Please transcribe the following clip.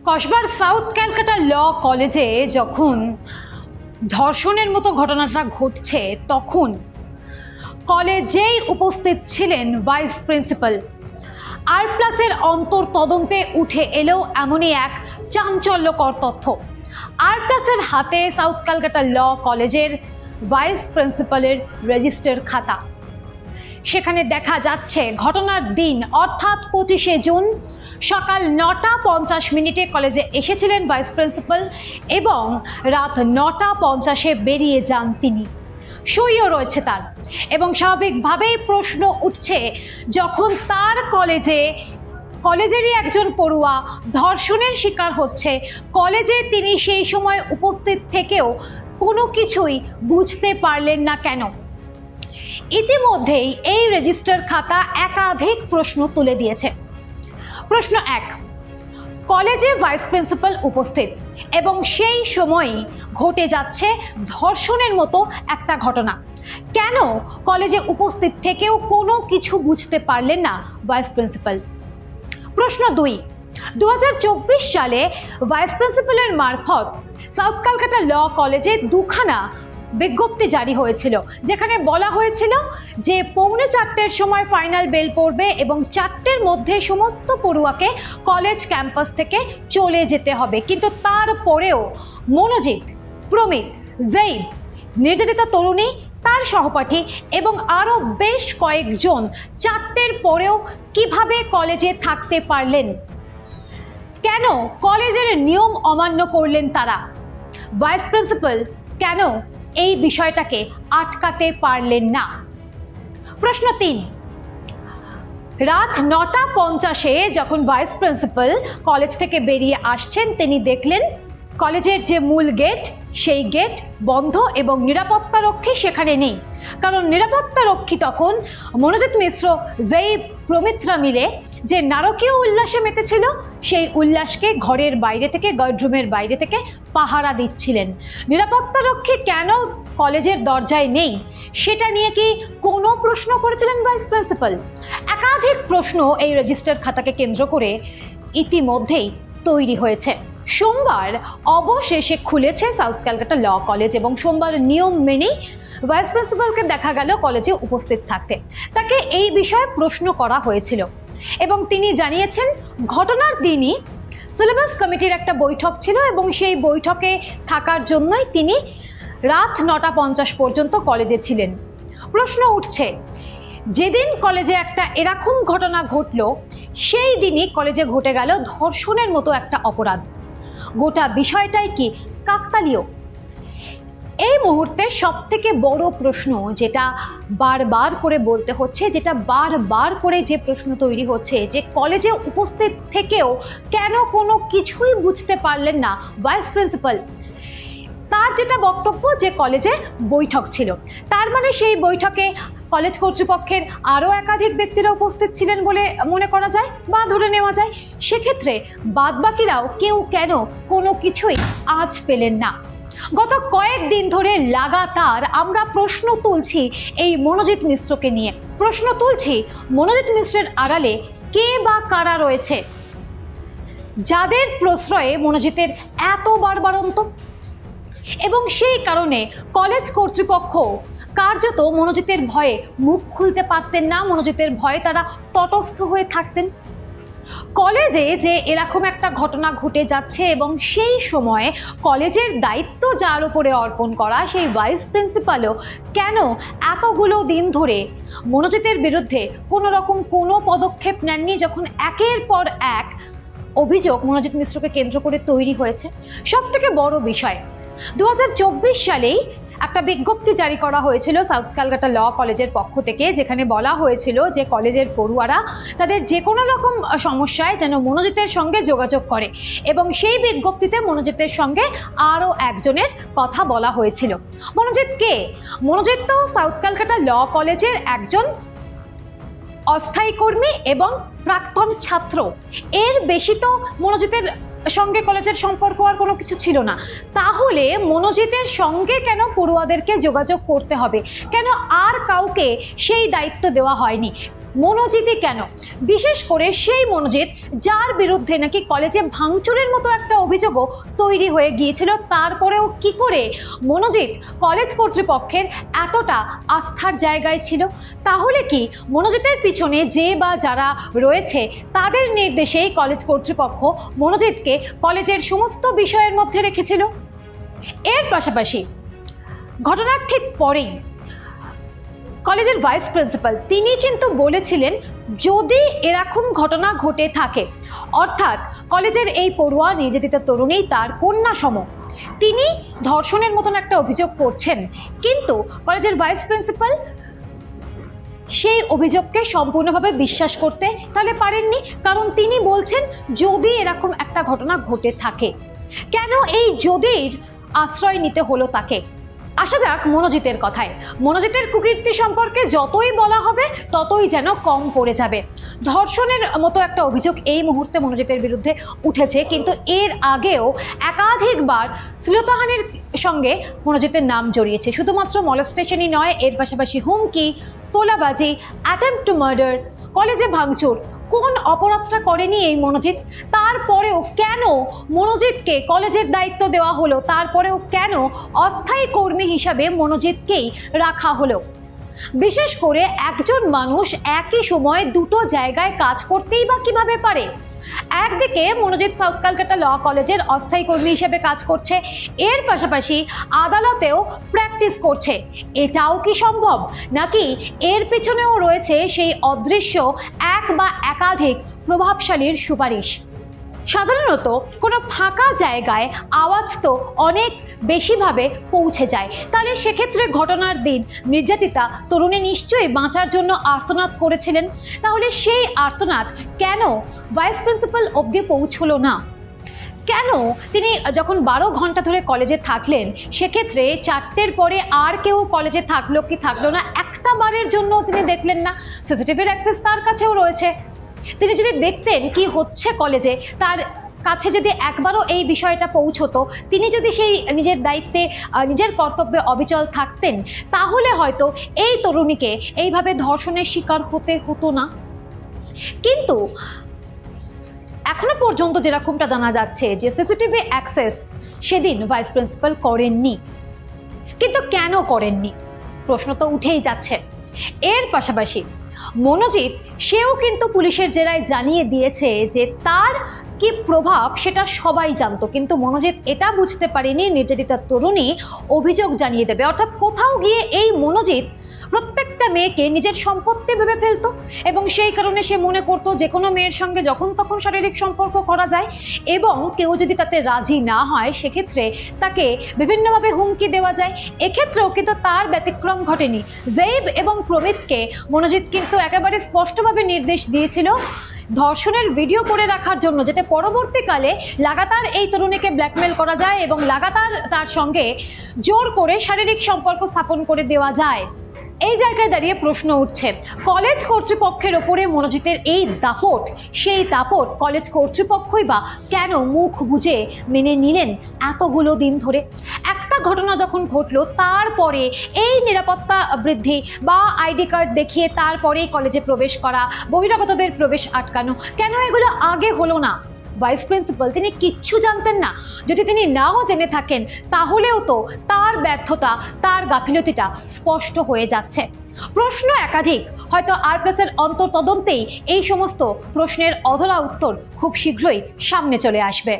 কসবার south Calcutta ল কলেজে যখন ধর্ষণের মতো ঘটনাটা ঘটছে তখন কলেজেই উপস্থিত ছিলেন ভাইস প্রিন্সিপাল। আর+এর অন্তর তদন্তে উঠে এলেও এমনই এক চাঞ্চল্যকর তথ্য। আর+এর হাতে সাউথ ক্যালকাটা ল কলেজের ভাইস প্রিন্সিপালের রেজিস্টার খাতা। সেখানে দেখা যাচ্ছে ঘটনার দিন অর্থাৎ 25শে জুন সকাল 9:50 কলেজে এসেছিলেন ভাইস প্রিন্সিপাল এবং রাত 9:50 বেরিয়ে যান তিনি। সইও রয়েছে তার। এবং স্বাভাবিকভাবেই প্রশ্ন উঠছে, যখন তার কলেজেরই একজন পড়ুয়া ধর্ষণের শিকার হচ্ছে, কলেজে তিনি সেই সময় উপস্থিত থেকেও কোনো কিছুই বুঝতে পারলেন না কেন? ইতিমধ্যেই এই রেজিস্টার খাতা একাধিক প্রশ্ন তুলে দিয়েছে। প্রশ্ন 1, কলেজে ভাইস প্রিন্সিপাল উপস্থিত এবং সেই সময়ই ঘটে যাচ্ছে ধর্ষণের মতো একটা ঘটনা। কেন কলেজে উপস্থিত থেকেও কোনো কিছু বুঝতে পারলেন না ভাইস প্রিন্সিপাল? প্রশ্ন 2, 2024 সালে ভাইস প্রিন্সিপালের মারফত সাউথ ক্যালকাটা ল কলেজে দুখানা বিজ্ঞপ্তি জারি হয়েছিল, যেখানে বলা হয়েছিল যে 3:45 সময় ফাইনাল বেল পড়বে এবং 4টের মধ্যে সমস্ত পড়ুয়াকে কলেজ ক্যাম্পাস থেকে চলে যেতে হবে। কিন্তু তারপরেও মনোজিৎ, প্রমিত, জৈব, নির্যাতিতা তরুণী, তার সহপাঠী এবং আরও বেশ কয়েকজন 4টের পরেও কিভাবে কলেজে থাকতে পারলেন? কেন কলেজের নিয়ম অমান্য করলেন তারা? ভাইস প্রিন্সিপাল কেন এই বিষয়টাকে আটকাতে পারলেন না? প্রশ্ন 3, রাত 9:50 যখন ভাইস প্রিন্সিপাল কলেজ থেকে বেরিয়ে আসছেন, তিনি দেখলেন কলেজের যে মূল গেট সেই গেট বন্ধ এবং নিরাপত্তারক্ষী সেখানে নেই। কারণ নিরাপত্তারক্ষী তখন মনোজিৎ মিশ্র, জৈব, প্রমিতরা মিলে যে নারকীয় উল্লাসে মেতেছিল সেই উল্লাসকে ঘরের বাইরে থেকে, গার্ডরুমের বাইরে থেকে পাহারা দিচ্ছিলেন। নিরাপত্তারক্ষী কেন কলেজের দরজায় নেই সেটা নিয়ে কি কোনো প্রশ্ন করেছিলেন ভাইস প্রিন্সিপাল? একাধিক প্রশ্ন এই রেজিস্টার খাতাকে কেন্দ্র করে ইতিমধ্যেই তৈরি হয়েছে। সোমবার অবশেষে খুলেছে সাউথ ক্যালকাটা ল কলেজ এবং সোমবার নিয়ম মেনেই ভাইস প্রিন্সিপালকে দেখা গেল কলেজে উপস্থিত থাকতে। তাকে এই বিষয়ে প্রশ্ন করা হয়েছিল এবং তিনি জানিয়েছেন ঘটনার দিনই সিলেবাস কমিটির একটা বৈঠক ছিল এবং সেই বৈঠকে থাকার জন্যই তিনি রাত 9:50 পর্যন্ত কলেজে ছিলেন। প্রশ্ন উঠছে, যেদিন কলেজে একটা এরকম ঘটনা ঘটল সেই দিনই কলেজে ঘটে গেল ধর্ষণের মতো একটা অপরাধ। গোটা বিষয়টাই কি কাকতালীয়? এই মুহূর্তে সবথেকে বড় প্রশ্ন যেটা বারবার করে বলতে হচ্ছে, যেটা বারবার করে যে প্রশ্ন তৈরি হচ্ছে, যে কলেজে উপস্থিত থেকেও কেন কোনো কিছুই বুঝতে পারলেন না ভাইস প্রিন্সিপাল? তার যেটা বক্তব্য যে কলেজে বৈঠক ছিল, তার মানে সেই বৈঠকে কলেজ কর্তৃপক্ষের আরও একাধিক ব্যক্তিরা উপস্থিত ছিলেন বলে মনে করা যায় বা ধরে নেওয়া যায়। সেক্ষেত্রে বাদবাকিরাও কেউ কেন কোনো কিছুই আঁচ পেলেন না? গত কয়েকদিন ধরে লাগাতার আমরা প্রশ্ন তুলছি এই মনোজিৎ মিশ্রকে নিয়ে। প্রশ্ন তুলছি মনোজিৎ মিশ্রের আড়ালে কে বা কারা রয়েছে, যাদের প্রশ্রয়ে মনোজিতের এত বাড়বাড়ন্ত। এবং সেই কারণে কলেজ কর্তৃপক্ষ কার্যত মনোজিতের ভয়ে মুখ খুলতে পারতেন না, মনোজিতের ভয়ে তারা তটস্থ হয়ে থাকতেন। কলেজে যে এরকম একটা ঘটনা ঘটে যাচ্ছে এবং সেই সময়ে কলেজের দায়িত্ব যার উপরে অর্পণ করা সেই ভাইস প্রিন্সিপালও কেন এতগুলো দিন ধরে মনোজিতের বিরুদ্ধে কোনো রকম কোনো পদক্ষেপ নেননি, যখন একের পর এক অভিযোগ মনোজিৎ মিশ্রকে কেন্দ্র করে তৈরি হয়েছে? সবথেকে বড় বিষয়, 2024 সালেই একটা বিজ্ঞপ্তি জারি করা হয়েছিল সাউথ ক্যালকাটা ল কলেজের পক্ষ থেকে, যেখানে বলা হয়েছিল যে কলেজের পড়ুয়ারা তাদের যে কোনো রকম সমস্যায় যেন মনোজিতের সঙ্গে যোগাযোগ করে এবং সেই বিজ্ঞপ্তিতে মনোজিতের সঙ্গে আরও একজনের কথা বলা হয়েছিল। মনোজিৎ কে? মনোজিৎ তো সাউথ ক্যালকাটা ল কলেজের একজন অস্থায়ী কর্মী এবং প্রাক্তন ছাত্র। এর বেশি তো মনোজিতের সঙ্গে কলেজের সম্পর্ক আর কোনো কিছু ছিল না। তাহলে মনোজিতের সঙ্গে কেন পড়ুয়াদেরকে যোগাযোগ করতে হবে? কেন আর কাউকে সেই দায়িত্ব দেওয়া হয়নি? মনোজিতই কেন? বিশেষ করে সেই মনোজিৎ যার বিরুদ্ধে নাকি কলেজে ভাঙচুরের মতো একটা অভিযোগও তৈরি হয়ে গিয়েছিল, তারপরেও কি করে মনোজিৎ কলেজ কর্তৃপক্ষের এতটা আস্থার জায়গায় ছিল? তাহলে কি মনোজিতের পিছনে যে বা যারা রয়েছে তাদের নির্দেশেই কলেজ কর্তৃপক্ষ মনোজিৎকে কলেজের সমস্ত বিষয়ের মধ্যে রেখেছিল? এর পাশাপাশি ঘটনার ঠিক পরেই কলেজের ভাইস প্রিন্সিপাল তিনি কিন্তু বলেছিলেন, যদি এরকম ঘটনা ঘটে থাকে, অর্থাৎ কলেজের এই পড়ুয়া নির্যাতিতা তরুণী তার কন্যা সম, তিনি ধর্ষণের মতন একটা অভিযোগ করছেন, কিন্তু কলেজের ভাইস প্রিন্সিপাল সেই অভিযোগকে সম্পূর্ণভাবে বিশ্বাস করতে তাহলে পারেননি। কারণ তিনি বলছেন, যদি এরকম একটা ঘটনা ঘটে থাকে, কেন এই যদির আশ্রয় নিতে হলো তাকে? আসা যাক মনোজিতের কথায়। মনোজিতের কুকীর্তি সম্পর্কে যতই বলা হবে ততই যেন কম পড়ে যাবে। ধর্ষণের মতো একটা অভিযোগ এই মুহূর্তে মনোজিতের বিরুদ্ধে উঠেছে, কিন্তু এর আগেও একাধিকবার শ্লীলতাহানির সঙ্গে মনোজিতের নাম জড়িয়েছে। শুধুমাত্র মলেস্টেশনই নয়, এর পাশাপাশি হুমকি, তোলাবাজি, অ্যাটেম্পট টু মার্ডার, কলেজে ভাঙচুর। কোন অপরাধটা করেনি এই মনোজিৎ? তারপরেও কেন মনোজিৎকে কলেজের দায়িত্ব দেওয়া হলো? তারপরেও কেন অস্থায়ী কর্মী হিসাবে মনোজিৎকেই রাখা হলো? বিশেষ করে একজন মানুষ একই সময়ে দুটো জায়গায় কাজ করতেই বা কিভাবে পারে? একদিকে মনোজিৎ সাউথ ক্যালকাটা ল কলেজের অস্থায়ী কর্মী হিসেবে কাজ করছে, এর পাশাপাশি আদালতেও প্র্যাকটিস করছে। এটাও কি সম্ভব? নাকি এর পেছনেও রয়েছে সেই অদৃশ্য এক বা একাধিক প্রভাবশালীর সুপারিশ? সাধারণত কোনো ফাঁকা জায়গায় আওয়াজ তো অনেক বেশিভাবে পৌঁছে যায়, তাহলে সেক্ষেত্রে ঘটনার দিন নির্যাতিতা তরুণী নিশ্চয়ই বাঁচার জন্য আর্তনাদ করেছিলেন। তাহলে সেই আর্তনাদ কেন ভাইস প্রিন্সিপাল অবধি পৌঁছলো না? কেন তিনি যখন 12 ঘন্টা ধরে কলেজে থাকলেন, সেক্ষেত্রে 4টের পরে আর কেউ কলেজে থাকলো কি থাকলো না, একটা বারের জন্য তিনি দেখলেন না? সিসিটিভির অ্যাক্সেস তার কাছেও রয়েছে। তিনি যদি দেখতেন কি হচ্ছে কলেজে, তার কাছে যদি একবারও এই বিষয়টা পৌঁছতো, তিনি যদি সেই নিজের দায়িত্বে নিজের কর্তব্যে অবিচল থাকতেন, তাহলে হয়তো এই তরুণীকে এইভাবে ধর্ষণের শিকার হতে হতো না। কিন্তু এখনো পর্যন্ত যেরকমটা জানা যাচ্ছে যে সিসিটিভি অ্যাক্সেস সেদিন ভাইস প্রিন্সিপাল করেননি। কিন্তু কেন করেননি প্রশ্ন তো উঠেই যাচ্ছে। এর পাশাপাশি মনোজিৎ সেও কিন্তু পুলিশের জেরায় জানিয়ে দিয়েছে যে তার কি প্রভাব সেটা সবাই জানতো, কিন্তু মনোজিৎ এটা বুঝতে পারেনি নির্যাতিতা তরুণী অভিযোগ জানিয়ে দেবে। অর্থাৎ কোথাও গিয়ে এই মনোজিৎ প্রত্যেকটা মেয়েকে নিজের সম্পত্তি ভেবে ফেলতো, এবং সেই কারণে সে মনে করতো যে কোনো মেয়ের সঙ্গে যখন তখন শারীরিক সম্পর্ক করা যায়, এবং কেউ যদি তাতে রাজি না হয় সেক্ষেত্রে তাকে বিভিন্নভাবে হুমকি দেওয়া যায়। এক্ষেত্রেও কিন্তু তার ব্যতিক্রম ঘটেনি। জেইব এবং প্রমিতকে মনোজিৎ কিন্তু একেবারে স্পষ্টভাবে নির্দেশ দিয়েছিল ধর্ষণের ভিডিও করে রাখার জন্য, যাতে পরবর্তীকালে লাগাতার এই তরুণীকে ব্ল্যাকমেল করা যায় এবং লাগাতার তার সঙ্গে জোর করে শারীরিক সম্পর্ক স্থাপন করে দেওয়া যায়। এই জায়গায় দাঁড়িয়ে প্রশ্ন উঠছে, কলেজ কর্তৃপক্ষের ওপরে মনোজিতের এই দাপট, সেই দাপট কলেজ কর্তৃপক্ষই বা কেন মুখ বুজে মেনে নিলেন এতগুলো দিন ধরে? একটা ঘটনা যখন ঘটলো, তারপরে এই নিরাপত্তা বৃদ্ধি বা আইডি কার্ড দেখিয়ে তারপরেই কলেজে প্রবেশ করা, বহিরাগতদের প্রবেশ আটকানো, কেন এগুলো আগে হলো না? ভাইস প্রিন্সিপাল তিনি কিচ্ছু জানতেন না? যদি তিনি নাও জেনে থাকেন, তাহলেও তো তার ব্যর্থতা, তার গাফিলতিটা স্পষ্ট হয়ে যাচ্ছে। প্রশ্ন একাধিক, হয়তো আর+এর অন্তর্তদন্তেই এই সমস্ত প্রশ্নের অধরা উত্তর খুব শীঘ্রই সামনে চলে আসবে।